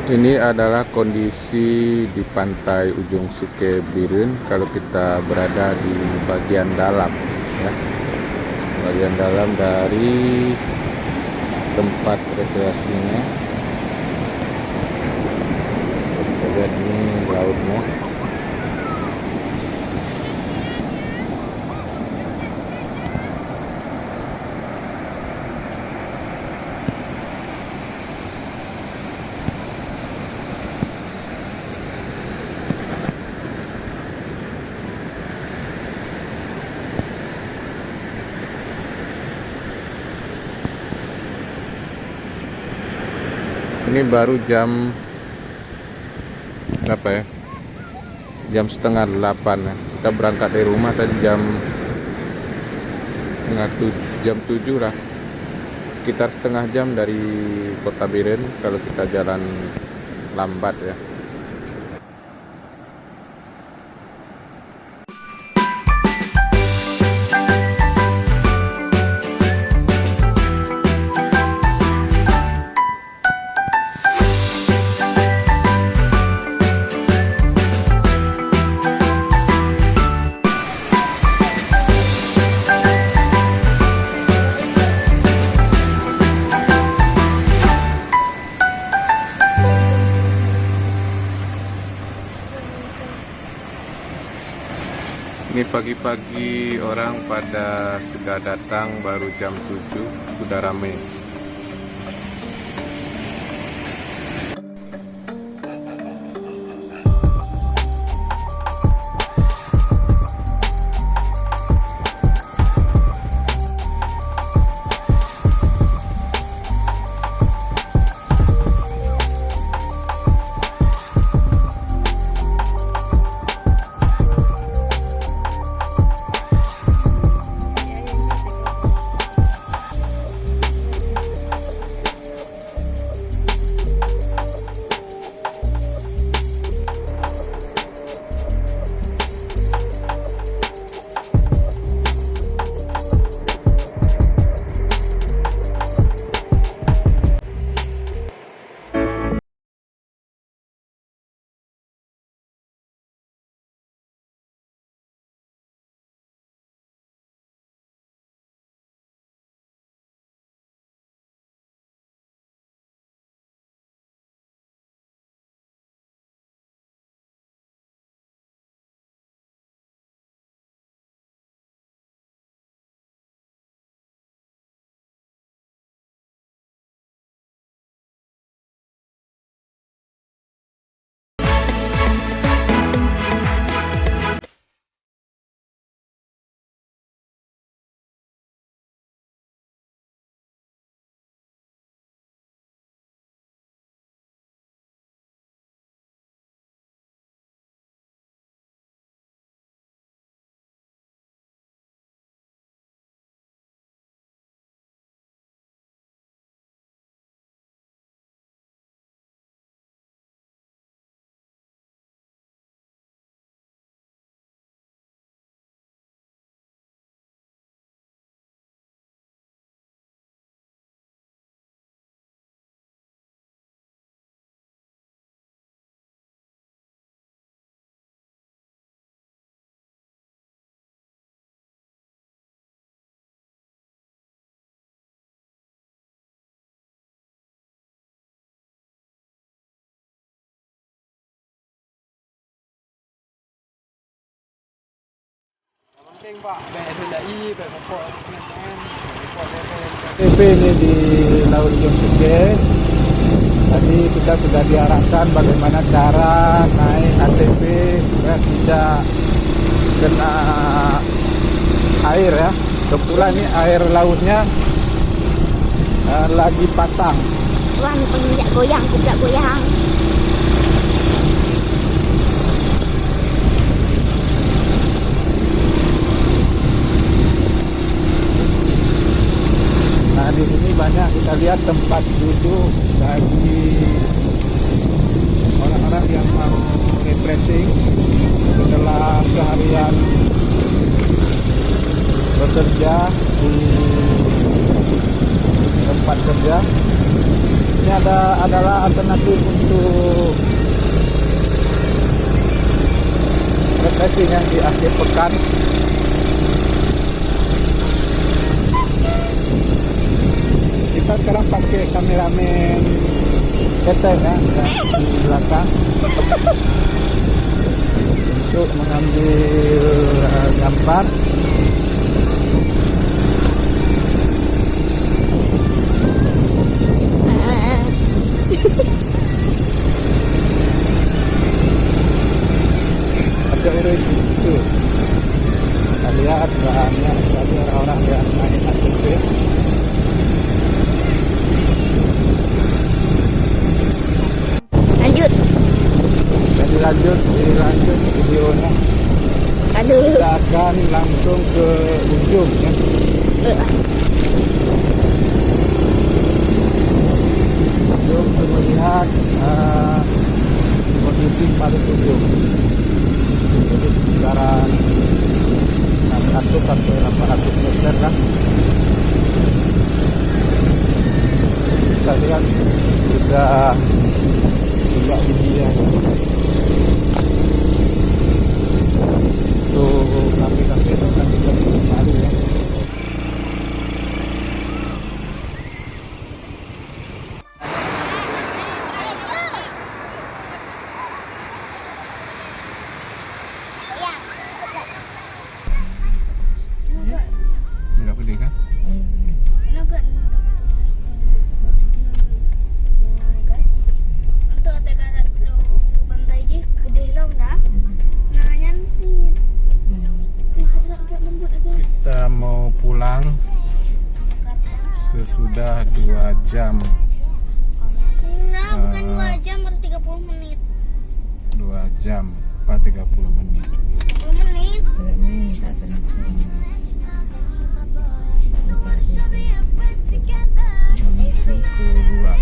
Ini adalah kondisi di pantai ujung Sukebiren kalau kita berada di bagian dalam, ya. Bagian dalam dari tempat rekreasinya. Kita lihat ini lautnya. Ini baru jam apa ya? Jam setengah 8 ya. Kita berangkat dari rumah tadi jam 7 lah. Sekitar setengah jam dari Kota Biren kalau kita jalan lambat ya. Ini pagi-pagi orang pada sudah datang, baru jam 7 sudah ramai. Penting Pak, BSDI, Pemkot TP ini di Laut Ujung Suke. Tadi kita sudah diarahkan bagaimana cara naik ATV supaya tidak kena air ya. Kebetulan ini air lautnya lagi pasang. Wah, ini penginjak goyang, tidak goyang. Nah, di sini banyak kita lihat tempat duduk bagi orang-orang yang mau refreshing setelah seharian bekerja di tempat kerja. Ini adalah alternatif untuk refreshing yang di akhir pekan. Kita sekarang pakai kameramen ketek ya, yang di belakang untuk mengambil gambar. Ada urut itu. Kita lihat banyak sekali orang-orang yang naik ATV. Lanjut videonya. Aduh. Kita akan langsung ke ujung ya. Ujung untuk melihat kondisi paling ujung. Jadi sekitaran 600 sampai 800 meter lah. Kita lihat sudah juga dia. Untuk napi-napi itu nanti kita baru ya. Bila pedih kan? Kita mau pulang sesudah 2 jam. Nah, bukan 2 jam, baru 30 menit. 2 jam, apa 30 menit? 30 menit. Tak terasa. Menuju ke luar.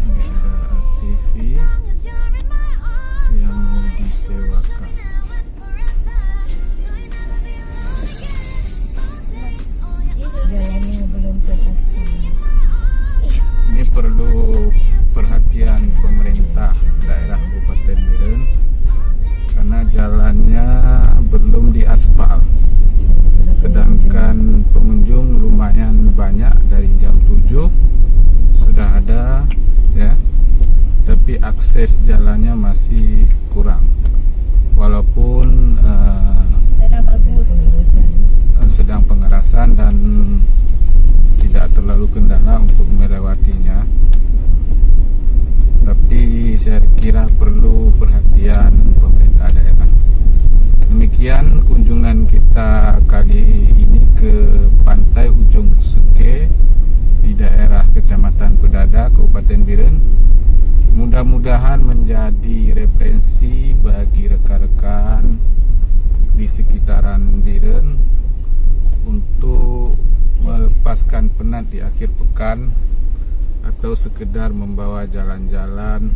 Ini ke ATV yang mau disewakan. Jalannya belum terpasang. Ini perlu perhatian pemerintah daerah Kabupaten Biren karena jalannya belum diaspal. Sedangkan pengunjung lumayan banyak dari jam 7 sudah ada ya. Tapi akses jalannya masih kurang. Walaupun Sana bagus. sedang pengerasan dan tidak terlalu kendala untuk melewatinya, tapi saya kira perlu perhatian pemerintah daerah. Demikian kunjungan kita kali ini ke Pantai Ujung Seke di daerah Kecamatan Pedada, Kabupaten Biren. Mudah-mudahan menjadi referensi bagi rekan-rekan di sekitaran Biren untuk melepaskan penat di akhir pekan atau sekedar membawa jalan-jalan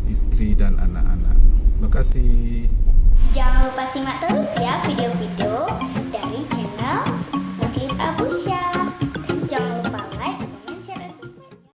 istri dan anak-anak. Terima kasih. Jangan lupa simak terus